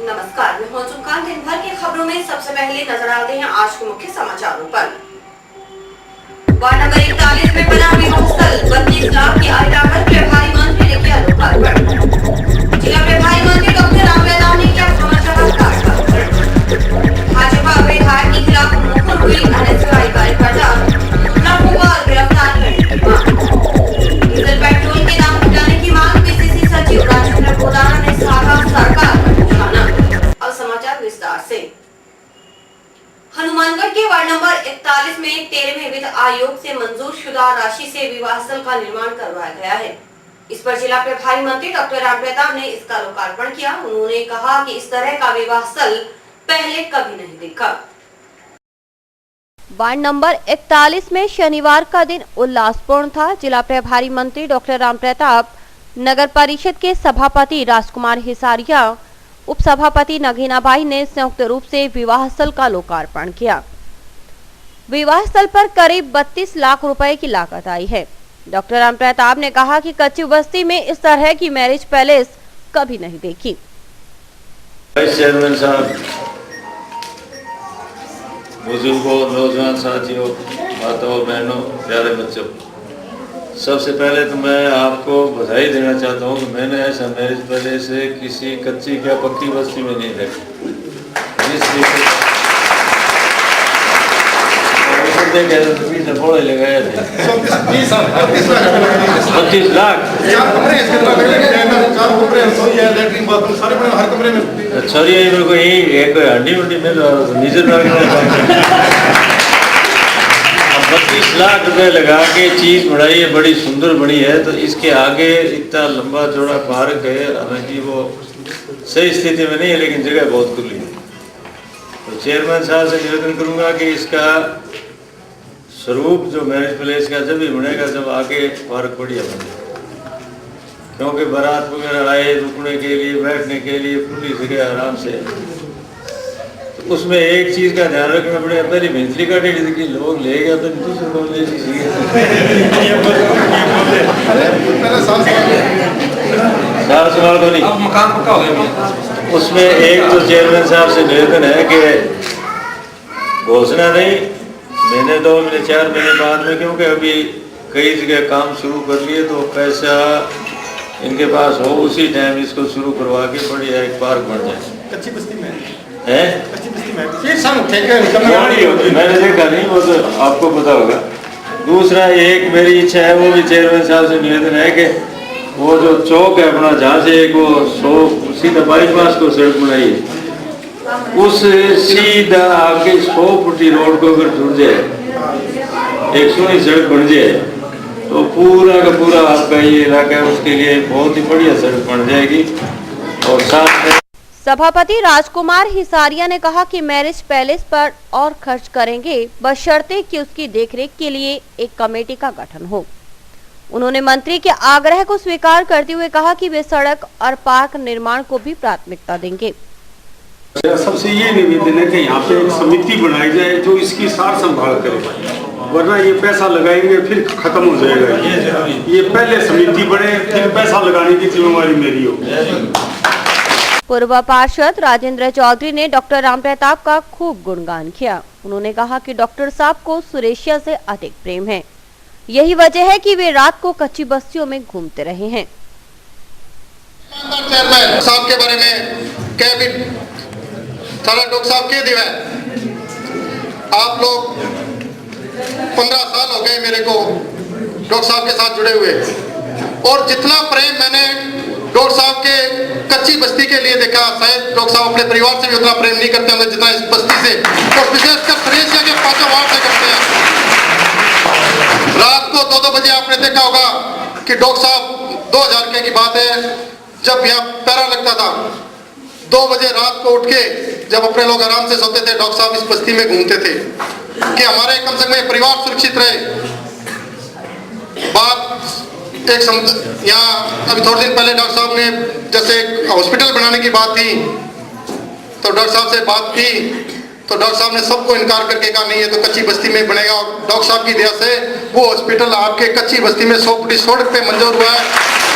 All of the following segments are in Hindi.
नमस्कार, मैं हूं चुमकान। दिन भर की खबरों में सबसे पहले नजर आते हैं आज के मुख्य समाचारों पर। वार्ड नंबर 41 में बना विवाह स्थल 32 लाख की आय लागत, प्रभारी मंत्री ने किया लोकार्पण। जिला प्रभारी मंत्री डॉक्टर रामप्रताप ने किया भाजपा विधायक के खिलाफ मुखर हुई अनएसयूआई कार्यकर्ता, लाखों का गिरफ्तार करने की मांग। डीजल पेट्रोल के दाम घटाने की मांग, पीसीसी सचिव राजेंद्र गोदाना ने साधा सरकार पर निशाना। अब समाचार विस्तार से। हनुमानगढ़ के वार्ड नंबर 41 में 13वें वित्त आयोग से मंजूर शुदा राशि से विवाह स्थल का निर्माण करवाया गया है। इस पर जिला प्रभारी मंत्री डॉक्टर रामप्रताप ने इसका लोकार्पण किया। उन्होंने कहा कि इस तरह का विवाह स्थल पहले कभी नहीं देखा। वार्ड नंबर 41 में शनिवार का दिन उल्लासपूर्ण था। जिला प्रभारी मंत्री डॉक्टर रामप्रताप, नगर परिषद के सभापति राजकुमार हिसारिया, उप सभापति नगीनाबाई ने संयुक्त रूप से विवाह स्थल का लोकार्पण किया। विवाह स्थल पर करीब 32 लाख रुपए की लागत आई है। डॉक्टर रामप्रताप ने कहा कि कच्ची बस्ती में इस तरह की मैरिज पैलेस कभी नहीं देखी। चेयरमैन साहब, बुजुर्गों, नौजवान साथियों, माताओं, बहनों, प्यारे बच्चों, सबसे पहले तो मैं आपको बधाई देना चाहता हूँ कि मैंने ऐसा मैरिज पैलेस किसी कच्ची या पक्की बस्ती में नहीं देखा। लगाया था 32 लाख। सॉरी, मेरे को यही एक हड्डी उड्डी में नीचे 32 लाख रुपए लगा के चीज बढ़ाई है, बड़ी सुंदर बनी है। तो इसके आगे इतना लंबा चौड़ा पार्क है, हालांकि वो सही स्थिति में नहीं है, लेकिन जगह बहुत खुली है। तो चेयरमैन साहब से निवेदन करूंगा कि इसका स्वरूप जो मैरिज पैलेस का जब भी बनेगा, जब आगे पार्क बढ़िया बने, क्योंकि बारात वगैरह आए, रुकने के लिए, बैठने के लिए खुली जगह आराम से। तो उसमें एक चीज का ध्यान रखना पड़ेगा, पहले भिंतली का डेढ़ की लोग ले गया तो दूसरे लोग ले साफ सवाल तो नहीं, मकान पक्का हो गया। उसमें एक तो चेयरमैन साहब से निवेदन है कि घोषणा नहीं, महीने 2 महीने 4 महीने बाद में, क्योंकि अभी कई जगह काम शुरू कर लिए, तो पैसा इनके पास हो उसी टाइम इसको शुरू करवा के बढ़िया एक पार्क बन जाए। कच्ची बस्ती में है, मैंने देखा नहीं, वो तो आपको पता होगा। दूसरा एक मेरी इच्छा है, वो भी चेयरमैन साहब से निवेदन है कि वो जो चौक है अपना, जहाँ से एक वो सीधा बाईपास को सड़क बनाई है, उस सीधा आके 100 फुटी रोड को अगर जुड़ जाए, एक सोनी सड़क बन जाए, तो पूरा का पूरा आपका ये इलाका है, उसके लिए बहुत ही बढ़िया सड़क बन जाएगी। और साथ में सभापति राजकुमार हिसारिया ने कहा कि मैरिज पैलेस पर और खर्च करेंगे, बशर्ते कि उसकी देखरेख के लिए एक कमेटी का गठन हो। उन्होंने मंत्री के आग्रह को स्वीकार करते हुए कहा कि वे सड़क और पार्क निर्माण को भी प्राथमिकता देंगे। सबसे ये निवेदन है कि यहाँ पे एक समिति बनाई जाए जो इसकी सार संभाल करे, वरना ये पैसा लगाएंगे फिर खत्म हो जाएगा। ये पहले समिति बने, फिर पैसा लगाने की जिम्मेवारी मेरी हो। पूर्व पार्षद राजेंद्र चौधरी ने डॉक्टर रामप्रताप का खूब गुणगान किया। उन्होंने कहा कि डॉक्टर साहब को सुरेशिया से अधिक प्रेम है, यही वजह है कि वे रात को कच्ची बस्तियों में घूमते रहे हैं। चेयरमैन साहब के बारे में कैबिनेट सारा डॉक्टर साहब के दिवा, आप लोग 15 साल हो गए मेरे को डॉक्टर साहब के साथ जुड़े हुए, और जितना प्रेम मैंने डॉक्टर साहब के कच्ची बस्ती के लिए देखा, शायद डॉक्टर साहब अपने परिवार से भी उतना प्रेम नहीं करते होंगे जितना इस बस्ती से, और विशेषकर सुरेशिया के 5 वार्ड से करते हैं। रात को 2-2 बजे आपने देखा होगा कि डॉक्टर साहब 2000 की बात है, जब यहाँ पैरा लगता था, 2 बजे रात को उठ के जब अपने लोग आराम से सोते थे, डॉक्टर साहब इस बस्ती में घूमते थे कि हमारे कम से कम परिवार सुरक्षित रहे। बात एक यहाँ अभी थोड़े दिन पहले डॉक्टर साहब ने जैसे एक हॉस्पिटल बनाने की बात थी, तो डॉक्टर साहब से बात की, तो डॉक्टर साहब ने सबको इनकार करके कहा नहीं, ये तो कच्ची बस्ती में बनेगा। और डॉक्टर साहब की दया से वो हॉस्पिटल आपके कच्ची बस्ती में 100 फुट सड़क पे मंजूर हुआ है।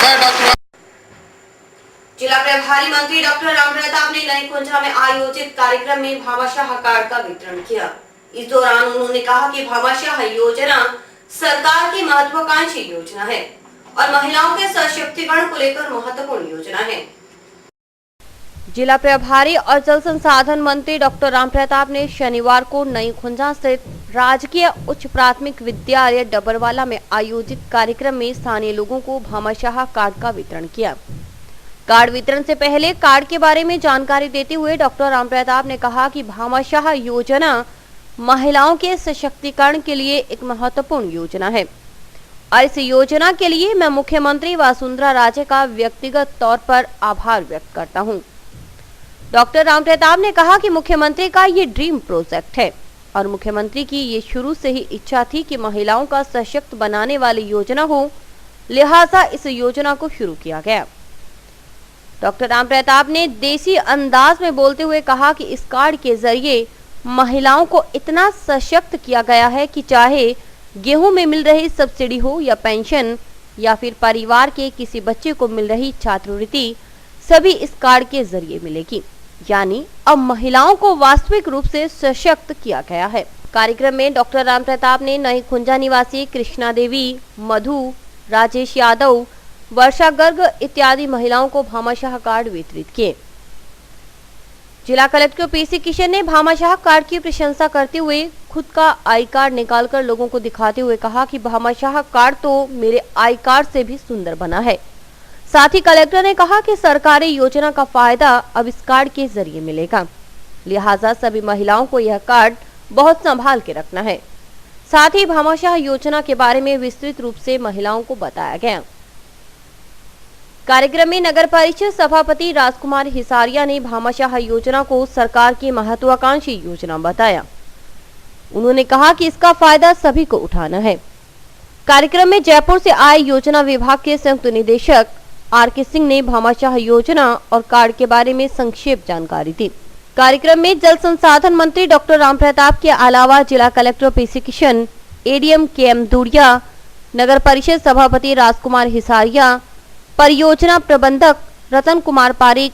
मैं डॉक्टर जिला प्रभारी मंत्री डॉक्टर रामप्रताप ने नई कुंजा में आयोजित कार्यक्रम में भामाशाह कार्ड का वितरण किया। इस दौरान उन्होंने कहा कि भामाशाह योजना सरकार की महत्वाकांक्षी योजना है और महिलाओं के सशक्तिकरण को लेकर महत्वपूर्ण योजना है। जिला प्रभारी और जल संसाधन मंत्री डॉक्टर रामप्रताप ने शनिवार को नई खुंजा स्थित राजकीय उच्च प्राथमिक विद्यालय डबरवाला में आयोजित कार्यक्रम में स्थानीय लोगों को भामाशाह कार्ड का वितरण किया। कार्ड वितरण से पहले कार्ड के बारे में जानकारी देते हुए डॉक्टर रामप्रताप ने कहा कि भामाशाह योजना महिलाओं के सशक्तिकरण के लिए एक महत्वपूर्ण योजना है और इस योजना के लिए मैं मुख्यमंत्री वसुंधरा राजे का व्यक्तिगत तौर पर आभार व्यक्त करता हूं। डॉक्टर रामप्रताप ने कहा कि मुख्यमंत्री का ये ड्रीम प्रोजेक्ट है और मुख्यमंत्री की ये शुरू से ही इच्छा थी कि महिलाओं का सशक्त बनाने वाली योजना हो, लिहाजा इस योजना को शुरू किया गया। डॉक्टर रामप्रताप ने देसी अंदाज में बोलते हुए कहा कि इस कार्ड के जरिए महिलाओं को इतना सशक्त किया गया है कि चाहे गेहूं में मिल रही सब्सिडी हो या पेंशन या फिर परिवार के किसी बच्चे को मिल रही छात्रवृत्ति, सभी इस कार्ड के जरिए मिलेगी। यानी अब महिलाओं को वास्तविक रूप से सशक्त किया गया है। कार्यक्रम में डॉक्टर रामप्रताप ने नई खुंजा निवासी कृष्णा देवी, मधु, राजेश यादव, वर्षा गर्ग इत्यादि महिलाओं को भामाशाह कार्ड वितरित किए। जिला कलेक्टर पीसी किशन ने भामाशाह कार्ड की प्रशंसा करते हुए खुद का आई कार्ड निकालकर लोगों को दिखाते हुए कहा कि भामाशाह कार्ड तो मेरे आई कार्ड से भी सुंदर बना है। साथ ही कलेक्टर ने कहा कि सरकारी योजना का फायदा अब इस कार्ड के जरिए मिलेगा, लिहाजा सभी महिलाओं को यह कार्ड बहुत संभाल के रखना है। साथ ही भामाशाह योजना के बारे में विस्तृत रूप से महिलाओं को बताया गया। कार्यक्रम में नगर परिषद सभापति राजकुमार हिसारिया ने भामाशाह योजना को सरकार की महत्वाकांक्षी योजना बताया। उन्होंने कहा कि इसका फायदा सभी को उठाना है। कार्यक्रम में जयपुर से आए योजना विभाग के संयुक्त निदेशक आर.के. सिंह ने भामाशाह योजना और कार्ड के बारे में संक्षेप जानकारी दी। कार्यक्रम में जल संसाधन मंत्री डॉक्टर रामप्रताप के अलावा जिला collector PC Kishan, ADM KM. Dooria, नगर परिषद सभापति राजकुमार हिसारिया, परियोजना प्रबंधक रतन कुमार पारिक,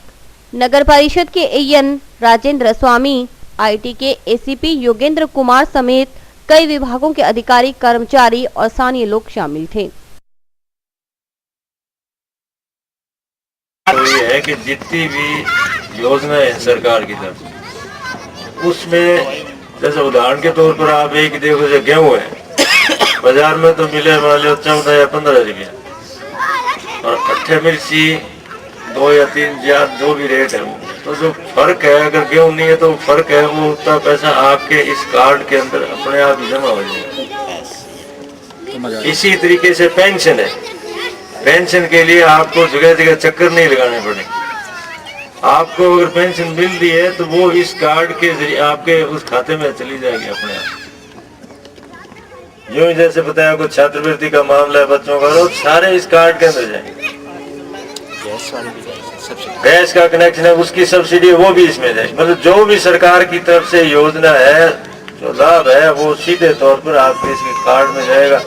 नगर परिषद के एएन राजेंद्र स्वामी, आईटी के एसीपी योगेंद्र कुमार समेत कई विभागों के अधिकारी, कर्मचारी और स्थानीय लोग शामिल थे। तो ये है कि जितनी भी योजना है सरकार की तरफ से, उसमें जैसे उदाहरण के तौर पर आप एक देखो, जो गेहूं है बाजार में तो मिले मान लो 14 या 15 रुपया, और कट्ठे मिर्ची 2 या 3 या जो भी रेट है, तो जो फर्क है, अगर गेहूं नहीं है तो फर्क है, वो उतना पैसा आपके इस कार्ड के अंदर अपने आप ही जमा हो जाएगा। इसी तरीके से पेंशन है, पेंशन के लिए आपको जगह जगह चक्कर नहीं लगाने पड़े। आपको अगर पेंशन मिल रही है तो वो इस कार्ड के जरिए आपके उस खाते में चली जाएगी अपने आप। यूं जैसे बताया कुछ छात्रवृत्ति का मामला है बच्चों का, तो सारे इस कार्ड के अंदर जाएंगे। गैस का कनेक्शन है, उसकी सब्सिडी वो भी इसमें जाएगी। मतलब जो भी सरकार की तरफ से योजना है, जो लाभ है, वो सीधे तौर पर आपके इसके कार्ड में जाएगा।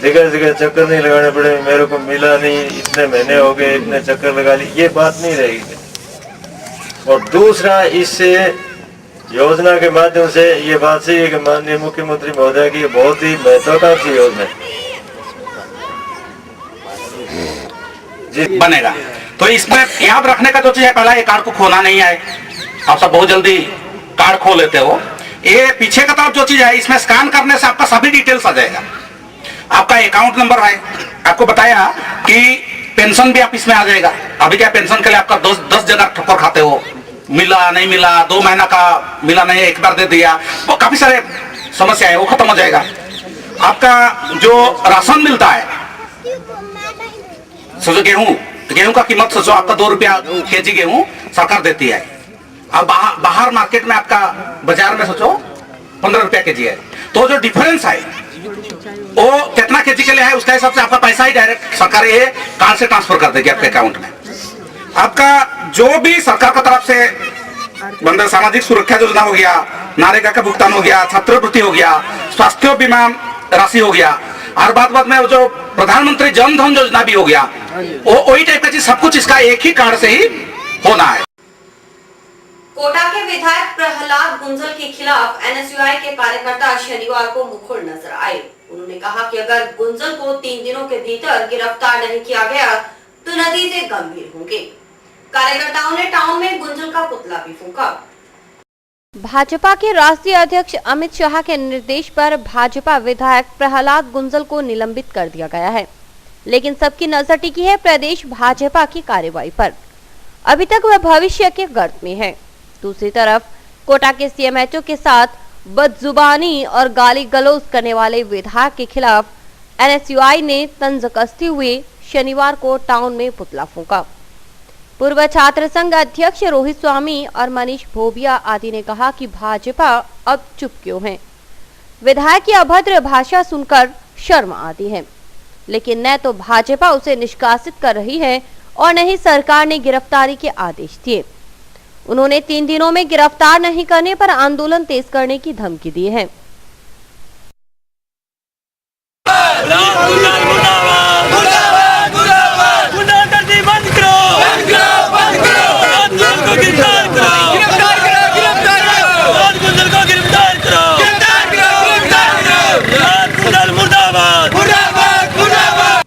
जगह जगह चक्कर नहीं लगाने पड़े, मेरे को मिला नहीं, इतने महीने हो गए, इतने चक्कर लगा ली, ये बात नहीं रहेगी। और दूसरा, इससे योजना के माध्यम से ये बात सही है कि माननीय मुख्यमंत्री महोदय की बहुत ही महत्वाकांक्षी योजना है बनेगा। तो इसमें याद रखने का जो चीज है, पहला ये कार्ड को खोना नहीं है। आप सब बहुत जल्दी कार्ड खो लेते हो। ये पीछे का तरफ जो चीज है, इसमें स्कैन करने से आपका सभी डिटेल्स आ जाएगा। आपका अकाउंट नंबर है, आपको बताया कि पेंशन भी आप इसमें आ जाएगा। अभी क्या पेंशन के लिए आपका 10 जगह ठोकर खाते हो, मिला नहीं मिला, 2 महीना का मिला नहीं, एक बार दे दिया, वो काफी सारे समस्या है, वो खत्म हो जाएगा। आपका जो राशन मिलता है, सोचो गेहूं का कीमत सोचो, आपका 2 रुपया केजी गेहूं सरकार देती है। अब बाहर मार्केट में आपका बाजार में सोचो 15 रुपया केजी है। तो जो डिफरेंस है वो कितना केजी के लिए है, उसके हिसाब से आपका पैसा ही डायरेक्ट सरकार ये कार्ड से ट्रांसफर कर देगी आपके अकाउंट में। आपका जो भी सरकार की तरफ से बंदर सामाजिक सुरक्षा योजना हो गया, नारेगा का भुगतान हो गया, छात्रवृत्ति हो गया, स्वास्थ्य बीमा राशि हो गया, और बाद में जो प्रधानमंत्री जन धन योजना भी हो गया, वही टाइप का चीज सब कुछ इसका एक ही कार्ड से ही होना है। कोटा के विधायक प्रहलाद गुंजल के खिलाफ एनएसयूआई के कार्यकर्ता शनिवार को मुखर नजर आए। उन्होंने कहा कि अगर गुंजल को 3 दिनों के भीतर गिरफ्तार नहीं किया गया तो नतीजे गंभीर होंगे। कार्यकर्ताओं ने टाउन में गुंजल का पुतला भी फूंका। भाजपा के राष्ट्रीय अध्यक्ष अमित शाह के निर्देश पर भाजपा विधायक प्रहलाद गुंजल को निलंबित कर दिया गया है, लेकिन सबकी नजर टिकी है प्रदेश भाजपा की कार्रवाई पर। अभी तक वह भविष्य के गर्त में है। दूसरी तरफ कोटा के सीएमएचओ के साथ बदजुबानी और गाली गलौज करने वाले विधायक के खिलाफ एनएसयूआई ने तंज कसते हुए शनिवार को टाउन में पुतला फूंका। पूर्व छात्र संघ अध्यक्ष रोहित स्वामी और मनीष भोबिया आदि ने कहा कि भाजपा अब चुप क्यों है। विधायक की अभद्र भाषा सुनकर शर्म आती है, लेकिन न तो भाजपा उसे निष्कासित कर रही है और न ही सरकार ने गिरफ्तारी के आदेश दिए। उन्होंने 3 दिनों में गिरफ्तार नहीं करने पर आंदोलन तेज करने की धमकी दी है।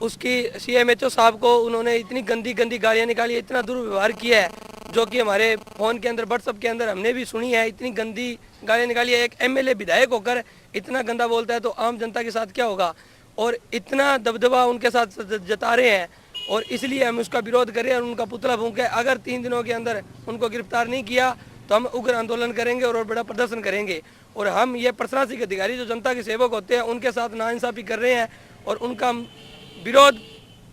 उसकी सीएमएचओ साहब को उन्होंने इतनी गंदी गंदी गालियां निकाली, इतना दुर्व्यवहार किया है जो कि हमारे फोन के अंदर व्हाट्सएप के अंदर हमने भी सुनी है। इतनी गंदी गालियां निकाली है। एक एमएलए विधायक होकर इतना गंदा बोलता है तो आम जनता के साथ क्या होगा। और इतना दबदबा उनके साथ जता रहे हैं और इसलिए हम उसका विरोध करें और उनका पुतला फूंके। अगर 3 दिनों के अंदर उनको गिरफ्तार नहीं किया तो हम उग्र आंदोलन करेंगे और बड़ा प्रदर्शन करेंगे। और हम ये प्रशासनिक अधिकारी जो जनता के सेवक होते हैं उनके साथ नाइंसाफी कर रहे हैं और उनका विरोध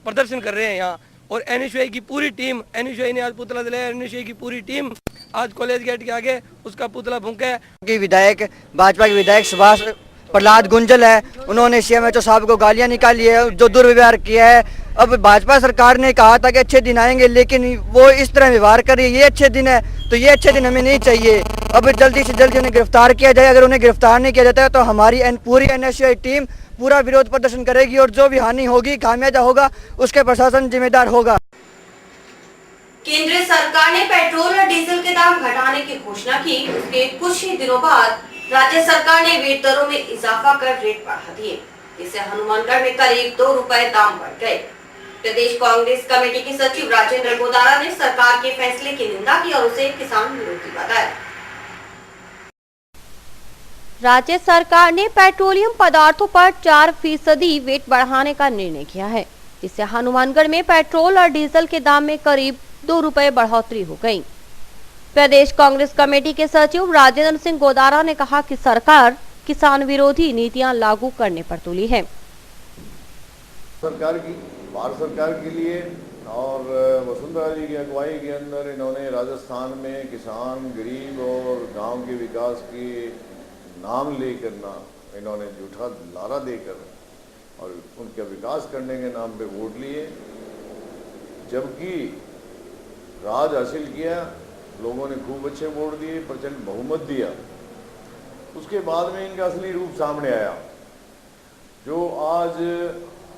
प्रदर्शन कर रहे हैं यहाँ। और एनएसयूआई की पूरी टीम, एनएसयूआई ने आज पुतला दिलाया, एनएसयूआई की पूरी टीम आज कॉलेज गेट के आगे उसका पुतला फूंका है। विधायक भाजपा के विधायक सुभाष प्रहलाद गुंजल है, उन्होंने सीएमएचओ साहब को गालियां निकाली है, जो दुर्व्यवहार किया है। अब भाजपा सरकार ने कहा था कि अच्छे दिन आएंगे, लेकिन वो इस तरह व्यवहार कर रही है। ये अच्छे दिन है तो ये अच्छे दिन हमें नहीं चाहिए। अब जल्दी से जल्दी उन्हें गिरफ्तार किया जाए। अगर उन्हें गिरफ्तार नहीं किया जाता है तो हमारी पूरी एनएसयूआई टीम पूरा विरोध प्रदर्शन करेगी और जो भी हानि होगी, खामियाजा होगा, उसके प्रशासन जिम्मेदार होगा। केंद्र सरकार ने पेट्रोल और डीजल के दाम घटाने की घोषणा की। उसके कुछ ही दिनों बाद राज्य सरकार ने वेट दरों में इजाफा कर रेट बढ़ा दिए। इससे हनुमानगढ़ में करीब 2 रुपए दाम बढ़ गए। प्रदेश कांग्रेस कमेटी के सचिव राजेंद्र गोदारा ने सरकार के फैसले की निंदा की और उसे किसान विरोधी बताया। राज्य सरकार ने पेट्रोलियम पदार्थों पर 4% वेट बढ़ाने का निर्णय किया है, जिससे हनुमानगढ़ में पेट्रोल और डीजल के दाम में करीब 2 रुपए बढ़ोतरी हो गई। प्रदेश कांग्रेस कमेटी के सचिव राजेंद्र सिंह गोदारा ने कहा कि सरकार किसान विरोधी नीतियां लागू करने पर तुली है। भारत सरकार के लिए और वसुंधरा जी की अगुवाई के अंदर इन्होंने राजस्थान में किसान, गरीब और गांव के विकास के नाम लेकर इन्होंने झूठा लारा देकर और उनका विकास करने के नाम पे वोट लिए, जबकि राज हासिल किया, लोगों ने खूब अच्छे वोट दिए, प्रचंड बहुमत दिया। उसके बाद में इनका असली रूप सामने आया। जो आज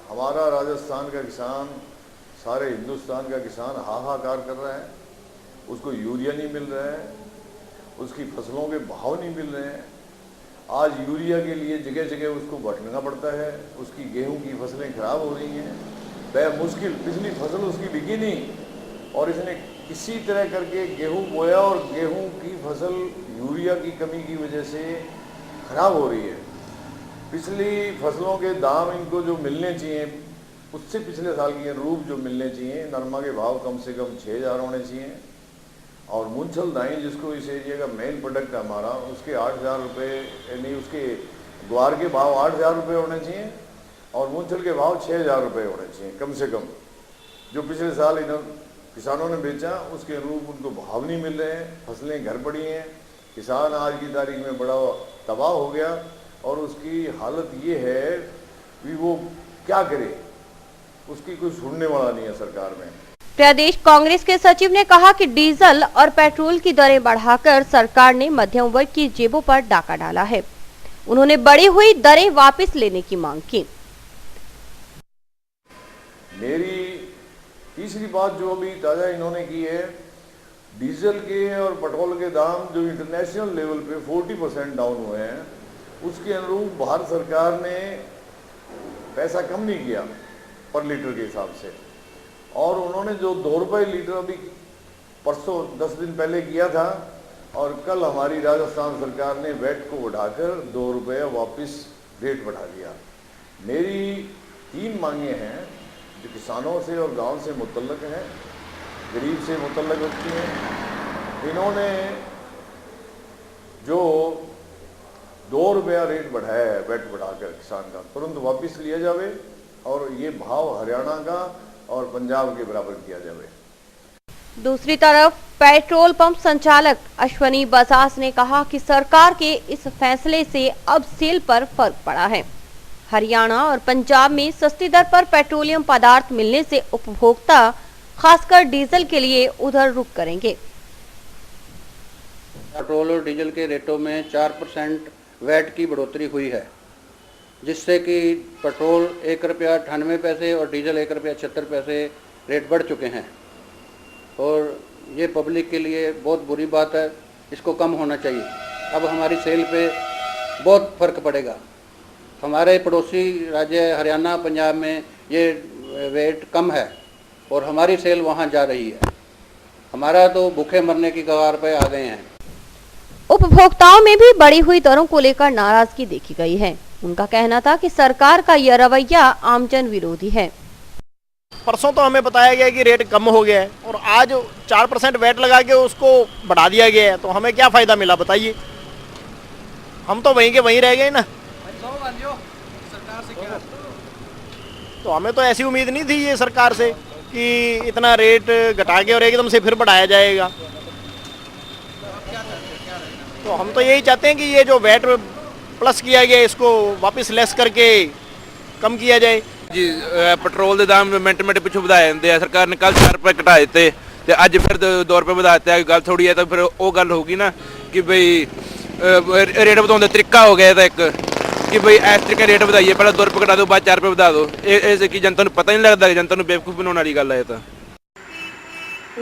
हमारा राजस्थान का किसान, सारे हिंदुस्तान का किसान हाहाकार कर रहा है, उसको यूरिया नहीं मिल रहा है, उसकी फसलों के भाव नहीं मिल रहे हैं। आज यूरिया के लिए जगह जगह उसको भटकना पड़ता है, उसकी गेहूं की फसलें खराब हो रही हैं, मुश्किल पिछली फसल उसकी बिकी नहीं और इसने किसी तरह करके गेहूं बोया और गेहूं की फसल यूरिया की कमी की वजह से खराब हो रही है। पिछली फसलों के दाम इनको जो मिलने चाहिए उससे पिछले साल के रूप जो मिलने चाहिए, नरमा के भाव कम से कम 6,000 होने चाहिए और मूंगफली दाई जिसको इस एरिया का मेन प्रोडक्ट है हमारा, उसके 8,000 रुपये, यानी उसके ग्वार के भाव 8,000 रुपये होने चाहिए और मूंगफली के भाव 6,000 रुपये होने चाहिए कम से कम। जो पिछले साल इन्होंने किसानों ने बेचा उसके अनुरूप उनको भाव नहीं मिल रहे हैं, फसलें घर पड़ी हैं। किसान आज की तारीख में बड़ा तबाह हो गया और उसकी हालत ये है कि वो क्या करे, उसकी कोई सुनने वाला नहीं है सरकार में। प्रदेश कांग्रेस के सचिव ने कहा कि डीजल और पेट्रोल की दरें बढ़ाकर सरकार ने मध्यम वर्ग की जेबों पर डाका डाला है। उन्होंने बढ़ी हुई दरें वापस लेने की मांग की। मेरी तीसरी बात जो अभी ताज़ा इन्होंने की है, डीजल के और पेट्रोल के दाम जो इंटरनेशनल लेवल पे 40% डाउन हुए हैं, उसके अनुरूप भारत सरकार ने पैसा कम नहीं किया पर लीटर के हिसाब से। और उन्होंने जो 2 रुपये लीटर अभी परसों 10 दिन पहले किया था, और कल हमारी राजस्थान सरकार ने वैट को बढ़ाकर 2 रुपये वापस रेट बढ़ा दिया। मेरी 3 मांगे हैं जो किसानों से और गांव से मुतल्लक हैं, गरीब से मुतल्लक होती हैं। इन्होंने जो 2 रुपया रेट बढ़ाया है वैट बढ़ाकर किसान का, तुरंत वापस लिया जावे और ये भाव हरियाणा का और पंजाब के बराबर किया जावे। दूसरी तरफ पेट्रोल पंप संचालक अश्वनी बजाज ने कहा कि सरकार के इस फैसले से अब सेल पर फर्क पड़ा है। हरियाणा और पंजाब में सस्ती दर पर पेट्रोलियम पदार्थ मिलने से उपभोक्ता खासकर डीजल के लिए उधर रुख करेंगे। पेट्रोल और डीजल के रेटों में 4% वैट की बढ़ोतरी हुई है, जिससे कि पेट्रोल 1 रुपया 98 पैसे और डीजल 1 रुपया 76 पैसे रेट बढ़ चुके हैं। और ये पब्लिक के लिए बहुत बुरी बात है, इसको कम होना चाहिए। अब हमारी सेल पे बहुत फ़र्क पड़ेगा। हमारे पड़ोसी राज्य हरियाणा पंजाब में ये वेट कम है और हमारी सेल वहाँ जा रही है। हमारा तो भूखे मरने की कगार पे आ गए हैं। उपभोक्ताओं में भी बढ़ी हुई दरों को लेकर नाराजगी देखी गई है। उनका कहना था कि सरकार का यह रवैया आमजन विरोधी है। परसों तो हमें बताया गया कि रेट कम हो गया है और आज 4% वैट लगा के उसको बढ़ा दिया गया है, तो हमें क्या फ़ायदा मिला बताइए? हम तो वहीं के वहीं रह गए ना। तो हमें तो ऐसी उम्मीद नहीं थी ये सरकार से कि इतना रेट घटा के और एकदम से फिर बढ़ाया जाएगा। तो हम तो यही चाहते हैं कि ये जो वैट प्लस किया गया इसको वापस लेस करके कम किया जाए जी। पेट्रोल के दाम मिनट मिनट पिछू ਵਧਾਏ ਜਾਂਦੇ ਆ। सरकार ने कल 4 रुपये घटा ਦਿੱਤੇ ਤੇ ਅੱਜ ਫਿਰ 2 रुपये ਵਧਾ ਦਿੱਤੇ। ਗੱਲ ਥੋੜੀ ਹੈ ਤਾਂ ਫਿਰ ਉਹ ਗੱਲ ਹੋਊਗੀ ਨਾ ਕਿ ਬਈ ਰੇਟ ਵਧਾਉਣ ਦਾ ਤਰੀਕਾ ਹੋ ਗਿਆ ਤਾਂ ਇੱਕ ਕਿ ਬਈ ਇਸ ਤਰੀਕੇ ਰੇਟ ਵਧਾਈਏ, ਪਹਿਲਾਂ 2 रुपये घटा दो बाद 4 रुपये ਵਧਾ दो। ਇਹ ਕਿ जनता ਨੂੰ पता नहीं लगता, जनता ਨੂੰ बेवकूफ बनाने वाली गल है। तो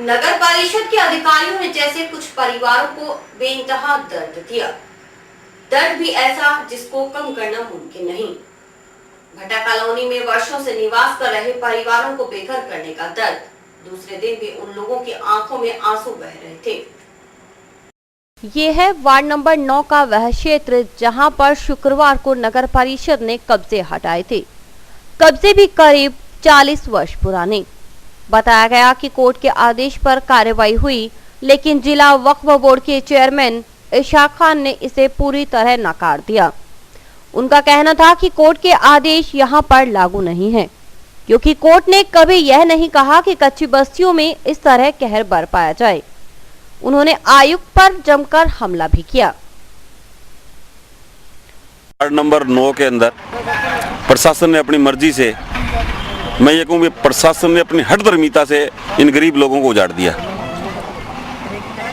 नगर परिषद के अधिकारियों ने जैसे कुछ परिवारों को बेइंतहा दर्द दिया, दर्द भी ऐसा जिसको कम करना मुमकिन नहीं। भट्टा कॉलोनी में वर्षों से निवास कर रहे परिवारों को बेघर करने का दर्द, दूसरे दिन भी उन लोगों की आंखों में आंसू बह रहे थे। ये है वार्ड नंबर 9 का वह क्षेत्र जहां पर शुक्रवार को नगर परिषद ने कब्जे हटाए थे। कब्जे भी करीब 40 वर्ष पुराने। बताया गया कि कोर्ट के आदेश पर कार्रवाई हुई, लेकिन जिला वक्फ बोर्ड के चेयरमैन इशाक खान ने इसे पूरी तरह नकार दिया। उनका कहना था कि कोर्ट के आदेश यहां पर लागू नहीं है, क्योंकि कोर्ट ने कभी यह नहीं कहा कि कच्ची बस्तियों में इस तरह कहर बरपाया जाए। उन्होंने आयुक्त पर जमकर हमला भी किया। वार्ड नंबर 9 के अंदर प्रशासन ने अपनी मर्जी से, मैं ये कहूँ प्रशासन ने अपनी हठधर्मिता से इन गरीब लोगों को उजाड़ दिया।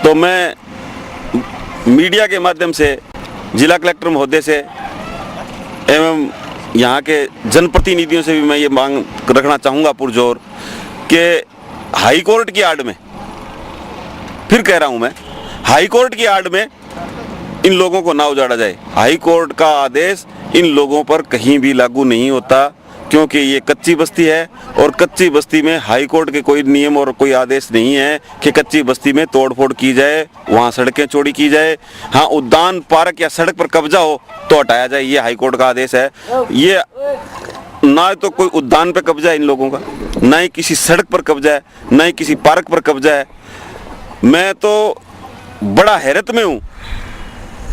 तो मैं मीडिया के माध्यम से जिला कलेक्टर महोदय से एवं यहाँ के जनप्रतिनिधियों से भी मैं ये मांग रखना चाहूँगा पुरजोर कि हाई कोर्ट की आड़ में, फिर कह रहा हूँ मैं, हाई कोर्ट की आड़ में इन लोगों को ना उजाड़ा जाए। हाई कोर्ट का आदेश इन लोगों पर कहीं भी लागू नहीं होता, क्योंकि ये कच्ची बस्ती है और कच्ची बस्ती में हाई कोर्ट के कोई नियम और कोई आदेश नहीं है कि कच्ची बस्ती में तोड़फोड़ की जाए, वहाँ सड़कें चौड़ी की जाए। हाँ, उद्यान पार्क या सड़क पर कब्जा हो तो हटाया जाए, ये हाई कोर्ट का आदेश है। ये ना तो कोई उद्यान पे कब्जा है इन लोगों का, ना ही किसी सड़क पर कब्जा है, ना ही किसी पार्क पर कब्जा है। मैं तो बड़ा हैरत में हूँ,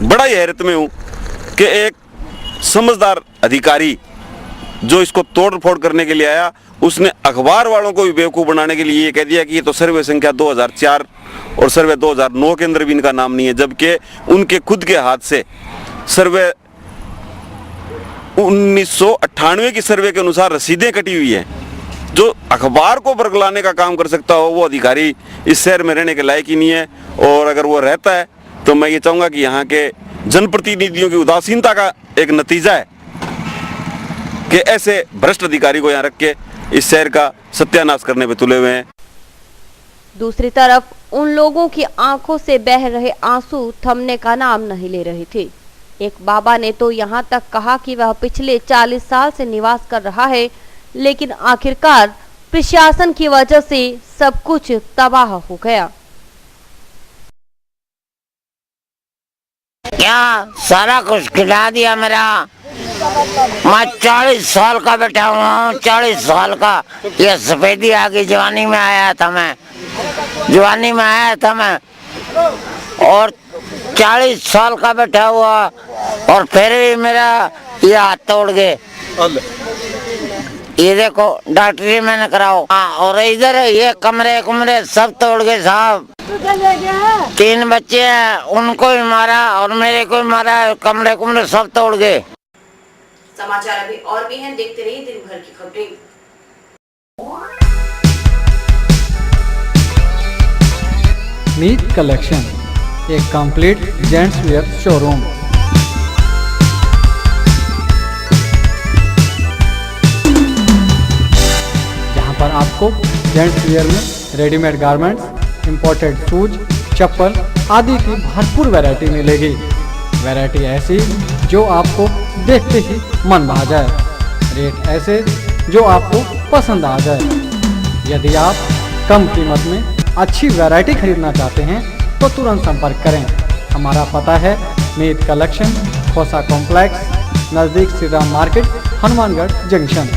बड़ा ही हैरत में हूँ कि एक समझदार अधिकारी जो इसको तोड़ फोड़ करने के लिए आया, उसने अखबार वालों को भी बेवकूफ़ बनाने के लिए ये कह दिया कि ये तो सर्वे संख्या 2004 और सर्वे 2009 के अंदर भी इनका नाम नहीं है, जबकि उनके खुद के हाथ से सर्वे 1998 की सर्वे के अनुसार रसीदें कटी हुई हैं। जो अखबार को बरगलाने का काम कर सकता हो वो अधिकारी इस शहर में रहने के लायक ही नहीं है। और अगर वो रहता है तो मैं ये चाहूँगा कि यहाँ के जनप्रतिनिधियों की उदासीनता का एक नतीजा है कि ऐसे भ्रष्ट अधिकारी को यहाँ रख के इस शहर का सत्यानाश करने पे तुले हुए हैं। दूसरी तरफ उन लोगों की आंखों से बह रहे आंसू थमने का नाम नहीं ले रहे थे। एक बाबा ने तो यहाँ तक कहा कि वह पिछले 40 साल से निवास कर रहा है, लेकिन आखिरकार प्रशासन की वजह से सब कुछ तबाह हो गया। क्या सारा कुछ खिला दिया मेरा। मैं 40 साल का बैठा हुआ हूँ, 40 साल का। ये सफेदी आ गई, जवानी में आया था मैं, और 40 साल का बैठा हुआ, और फिर भी मेरा ये हाथ तोड़ गए। ये देखो डॉक्टरी मैंने कराओ। और इधर ये कमरे सब तोड़ गए साहब। 3 बच्चे हैं, उनको भी मारा और मेरे को भी मारा, कमरे सब तोड़ गए। समाचार अभी और भी हैं, देखते रहिए दिन भर की खबरें। मीत कलेक्शन, एक कंप्लीट जेंट्स वेयर शोरूम। जहां पर आपको जेंट्स वेयर में रेडीमेड गारमेंट्स, इंपोर्टेड शूज, चप्पल आदि की भरपूर वैरायटी मिलेगी। वैरायटी ऐसी जो आपको देखते ही मन भा जाए, रेट ऐसे जो आपको पसंद आ जाए। यदि आप कम कीमत में अच्छी वैरायटी खरीदना चाहते हैं तो तुरंत संपर्क करें। हमारा पता है मीत कलेक्शन, खोसा कॉम्प्लेक्स, नज़दीक श्री राम मार्केट, हनुमानगढ़ जंक्शन।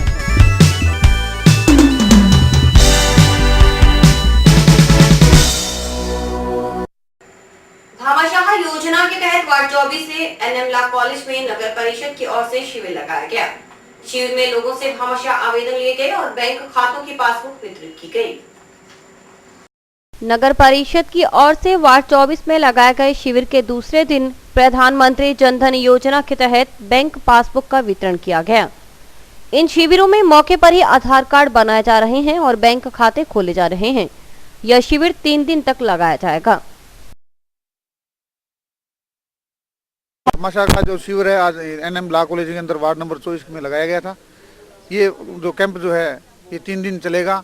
भामाशाह योजना के तहत वार्ड 24 से एनएम लॉ कॉलेज में नगर परिषद की ओर से शिविर लगाया गया। शिविर में लोगों से भामाशाह आवेदन लिए गए और बैंक खातों की पासबुक वितरित की गई। नगर परिषद की ओर से वार्ड 24 में लगाए गए शिविर के दूसरे दिन प्रधानमंत्री जनधन योजना के तहत बैंक पासबुक का वितरण किया गया। इन शिविरों में मौके पर ही आधार कार्ड बनाए जा रहे हैं और बैंक खाते खोले जा रहे हैं। यह शिविर 3 दिन तक लगाया जाएगा। भामाशाह का जो शिविर है आज एनएम लॉ कॉलेज के अंदर वार्ड नंबर 24 में लगाया गया था। ये जो कैंप जो है ये 3 दिन चलेगा।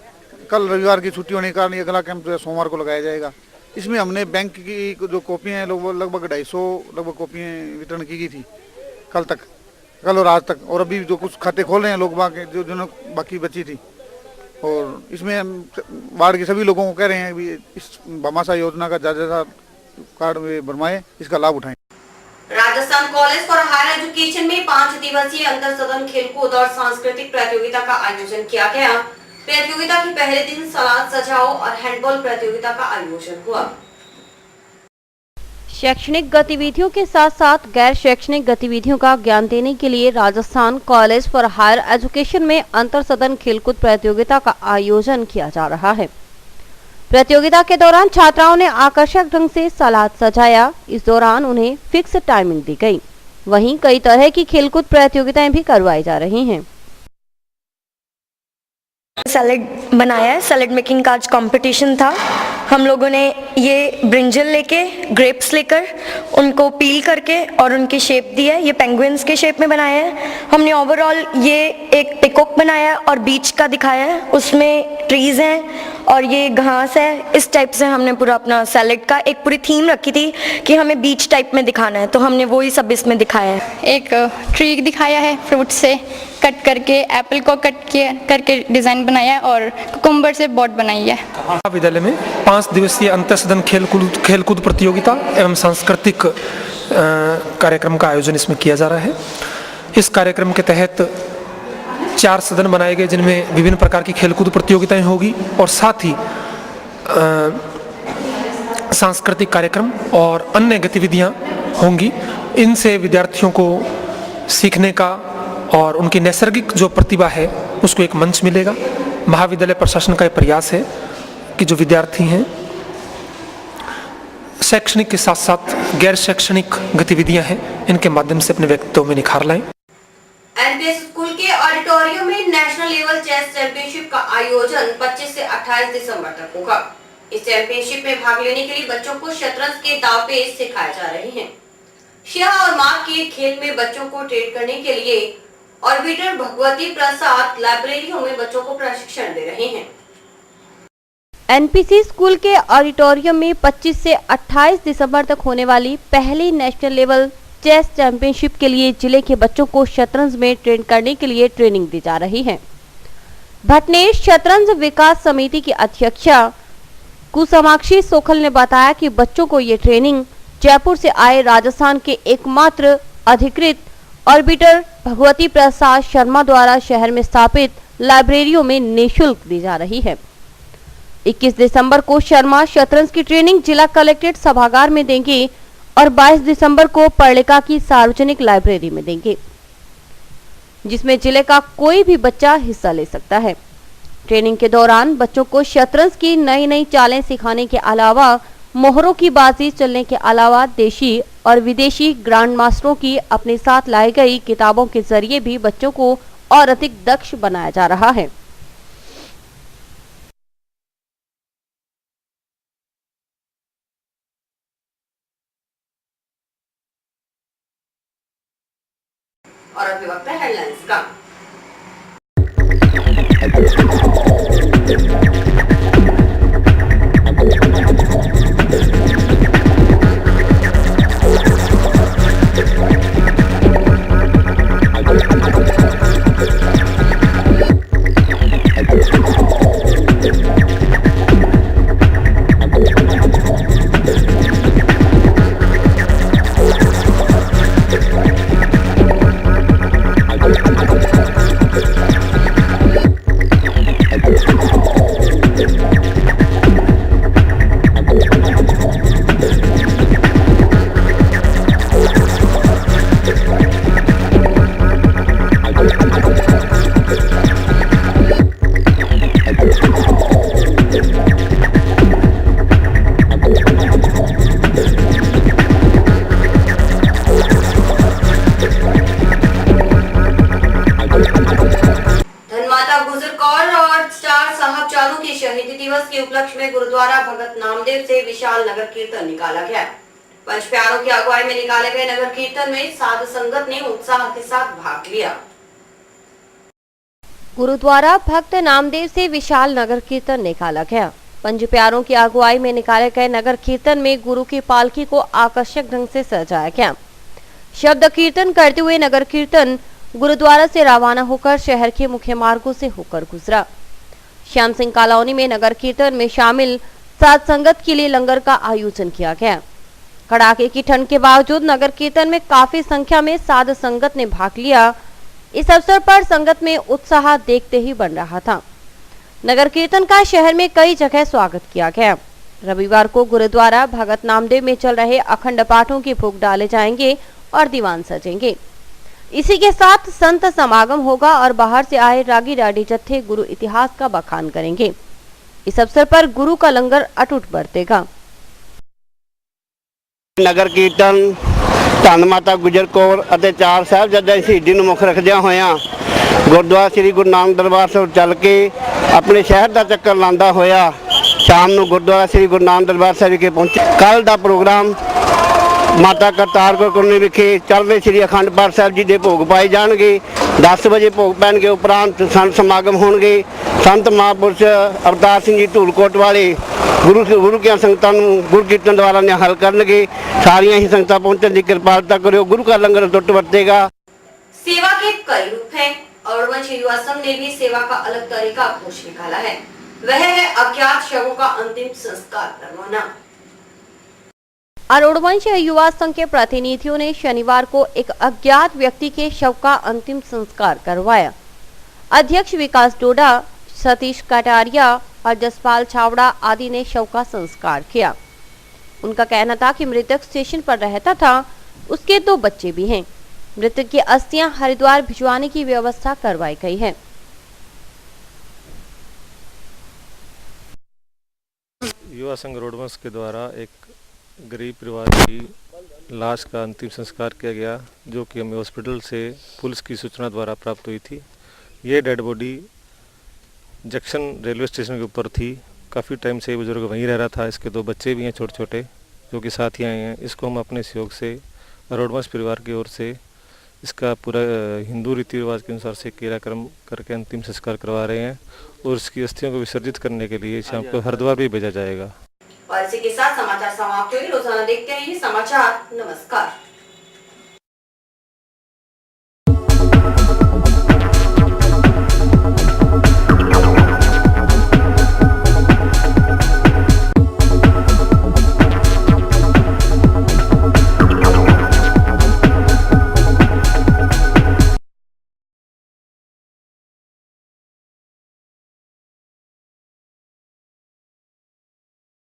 कल रविवार की छुट्टी होने के कारण ये अगला कैंप जो है सोमवार को लगाया जाएगा। इसमें हमने बैंक की जो कॉपियाँ हैं लगभग 250 कॉपियाँ वितरण की गई थी कल और आज तक। और अभी जो कुछ खाते खोल रहे हैं लोग जो बाकी बची थी। और इसमें हम वार्ड के सभी लोगों को कह रहे हैं कि इस भामाशाह योजना का ज़्यादा कार्ड बनवाएं, इसका लाभ उठाएं। Rajasthan college for higher education में 5 दिवसीय अंतर सदन खेलकूद और सांस्कृतिक प्रतियोगिता का आयोजन किया गया। प्रतियोगिता के पहले दिन सलाद सजाओ और हैंडबॉल प्रतियोगिता का आयोजन हुआ। शैक्षणिक गतिविधियों के साथ साथ गैर शैक्षणिक गतिविधियों का ज्ञान देने के लिए Rajasthan college for higher education में अंतर सदन खेलकूद प्रतियोगिता का आयोजन किया जा रहा है। प्रतियोगिता के दौरान छात्राओं ने आकर्षक ढंग से सलाद सजाया। इस दौरान उन्हें फिक्स टाइमिंग दी गई। वहीं कई तरह की खेलकूद प्रतियोगिताएं भी करवाई जा रही हैं। सैलेड बनाया है, सैलेड मेकिंग का आज कंपटीशन था। हम लोगों ने ये ब्रिंजल लेके, ग्रेप्स लेकर उनको पील करके और उनकी शेप दी है। ये पेंगुइन्स के शेप में बनाया है। हमने ओवरऑल ये एक पिकॉक बनाया और बीच का दिखाया है, उसमें ट्रीज हैं और ये घास है। इस टाइप से हमने पूरा अपना सैलेड का एक पूरी थीम रखी थी कि हमें बीच टाइप में दिखाना है, तो हमने वही सब इसमें दिखाया है। एक ट्री दिखाया है, फ्रूट से कट करके, एप्पल को कट करके डिजाइन बनाया है और कुकुम्बर से बोट बनाई है। विद्यालय में 5 दिवसीय अंतर सदन खेलकूद प्रतियोगिता एवं सांस्कृतिक कार्यक्रम का आयोजन इसमें किया जा रहा है। इस कार्यक्रम के तहत 4 सदन बनाए गए जिनमें विभिन्न प्रकार की खेलकूद प्रतियोगिताएं होगी और साथ ही सांस्कृतिक कार्यक्रम और अन्य गतिविधियां होंगी। इनसे विद्यार्थियों को सीखने का और उनकी नैसर्गिक जो प्रतिभा है उसको एक मंच मिलेगा। महाविद्यालय प्रशासन का यह प्रयास है कि जो विद्यार्थी हैं शैक्षणिक के साथ साथ गैर शैक्षणिक गतिविधियां हैं इनके माध्यम से अपने व्यक्तित्व में निखार लाएं। एनपीएस स्कूल के ऑडिटोरियम में नेशनल लेवल चेस चैंपियनशिप का आयोजन 25 से 28 दिसंबर तक होगा। इस चैंपियनशिप में भाग लेने के लिए बच्चों को शतरंज के दांवपेच सिखाए जा रहे हैं। शाह और मार के खेल में बच्चों को ट्रेन करने के लिए ऑर्बिटर भगवती प्रसाद लाइब्रेरियों में बच्चों को प्रशिक्षण दे रहे हैं। एनपीसी स्कूल के ऑडिटोरियम में 25 से 28 दिसंबर तक होने वाली पहली नेशनल लेवल चेस चैंपियनशिप के लिए जिले के बच्चों को शतरंज में ट्रेन करने के लिए ट्रेनिंग दी जा रही है। भटनेश शतरंज विकास समिति की अध्यक्षा कुसमाक्षी सोखल ने बताया कि बच्चों को ये ट्रेनिंग जयपुर से आए राजस्थान के एकमात्र अधिकृत ऑर्बिटर भगवती प्रसाद शर्मा द्वारा शहर में स्थापित लाइब्रेरियों में निःशुल्क दी जा रही है। 21 दिसंबर को शर्मा शतरंज की ट्रेनिंग जिला कलेक्ट्रेट सभागार में देंगे और 22 दिसंबर को पर्लिका की सार्वजनिक लाइब्रेरी में देंगे, जिसमें जिले का कोई भी बच्चा हिस्सा ले सकता है। ट्रेनिंग के दौरान बच्चों को शतरंज की नई नई चालें सिखाने के अलावा मोहरों की बाजी चलने के अलावा देशी और विदेशी ग्रैंड मास्टरों की अपने साथ लाई गई किताबों के जरिए भी बच्चों को और अधिक दक्ष बनाया जा रहा है। और अभी वक्त है हेडलाइंस का। के उपलक्ष्य में गुरुद्वारा भगत नामदेव से विशाल नगर कीर्तन निकाला गया। पंच प्यारों की अगुवाई में निकाले गए नगर कीर्तन में साधु संगत ने उत्साह के साथ भाग लिया। गुरुद्वारा भक्त नामदेव से विशाल नगर कीर्तन निकाला गया। पंच प्यारों की अगुवाई में निकाले गए नगर कीर्तन में गुरु की पालकी को आकर्षक ढंग से सजाया गया। शब्द कीर्तन करते हुए नगर कीर्तन गुरुद्वारा से रवाना होकर शहर के मुख्य मार्गों से होकर गुजरा। श्याम सिंह कॉलोनी में नगर कीर्तन में शामिल साध संगत के लिए लंगर का आयोजन किया गया। कड़ाके की ठंड के बावजूद नगर कीर्तन में काफी संख्या में साध संगत ने भाग लिया। इस अवसर पर संगत में उत्साह देखते ही बन रहा था। नगर कीर्तन का शहर में कई जगह स्वागत किया गया। रविवार को गुरुद्वारा भगत नामदेव में चल रहे अखंड पाठों के भोग डाले जाएंगे और दीवान सजेंगे। इसी के साथ संत समागम होगा और बाहर से आए रागी राडी जत्थे गुरु इतिहास का बखान करेंगे। इस अवसर पर गुरु का लंगर अटूट बरतेगा। नगर कीर्तन धन माता गुजर कौर ਅਤੇ ਚਾਰ ਸਾਹਿਬਜ਼ਾਦਿਆਂ ਦੀ ਸ਼ਹੀਦੀ ਨੂੰ ਮੁੱਖ ਰੱਖਦਿਆਂ ਹੋਇਆਂ ਗੁਰਦੁਆਰਾ ਸ੍ਰੀ ਗੁਰੂ ਨਾਨਕ ਦਰਬਾਰ ਸਾਹਿਬ ਚੱਲ ਕੇ ਆਪਣੇ ਸ਼ਹਿਰ ਦਾ ਚੱਕਰ ਲਾਉਂਦਾ ਹੋਇਆ ਸ਼ਾਮ ਨੂੰ ਗੁਰਦੁਆਰਾ ਸ੍ਰੀ ਗੁਰੂ ਨਾਨਕ ਦਰਬਾਰ ਸਾਹਿਬ ਵਿਖੇ ਪਹੁੰਚੇ। ਕੱਲ ਦਾ ਪ੍ਰੋਗਰਾਮ ਮਾਤਾ ਕਰਤਾਰਪੁਰ ਕਲੋਨੀ ਵਿਖੇ ਚੱਲਦੇ ਸ੍ਰੀ ਅਖੰਡ ਪਾਠ ਸਾਹਿਬ ਜੀ ਦੇ ਭੋਗ ਪਾਏ ਜਾਣਗੇ। 10 ਵਜੇ ਭੋਗ ਪੈਣਗੇ। ਉਪਰੰਤ ਸੰਤ ਸਮਾਗਮ ਹੋਣਗੇ। ਸੰਤ ਮਹਾਂਪੁਰਸ਼ ਅਵਤਾਰ ਸਿੰਘ ਜੀ ਧੂਲਕੋਟ ਵਾਲੇ गुरु की संगतां गुरु कीर्तन द्वारा निहाल करनगे। सारियां ही संगतां पहुंचने की कृपालता करो। गुरु का लंगर अटूट बरतेगा। सेवा के कई रूप हैं और वंश युवा संघ ने भी सेवा का अलग तरीका खोज निकाला है। वह है अज्ञात शवों का अंतिम संस्कार करवाना। अरुणवंश युवा संघ के प्रतिनिधियों ने शनिवार को एक अज्ञात व्यक्ति के शव का अंतिम संस्कार करवाया। अध्यक्ष विकास डोडा, सतीश कटारिया और जसपाल छावड़ा आदि ने शव का संस्कार किया। उनका कहना था कि मृतक स्टेशन पर रहता था। उसके 2 बच्चे भी हैं। मृतक की अस्थियां हरिद्वार भिजवाने की व्यवस्था करवाई गई है। युवा संघ रोडवंश के द्वारा एक गरीब परिवार की लाश का अंतिम संस्कार किया गया, जो कि हमें हॉस्पिटल से पुलिस की सूचना द्वारा प्राप्त हुई थी। ये dead body junction railway station के ऊपर थी। काफ़ी टाइम से बुजुर्ग वहीं रह रहा था। इसके 2 बच्चे भी हैं छोटे छोटे, जो कि साथ ही आए हैं। इसको हम अपने सहयोग से रोडवंश परिवार की ओर से इसका पूरा हिंदू रीति रिवाज के अनुसार से क्रियाक्रम करके अंतिम संस्कार करवा रहे हैं और इसकी अस्थियों को विसर्जित करने के लिए शाम को हरिद्वार भी भेजा जाएगा। और इसी के साथ समाचार समाप्त हुए। रोजाना देखते रहिए समाचार। नमस्कार।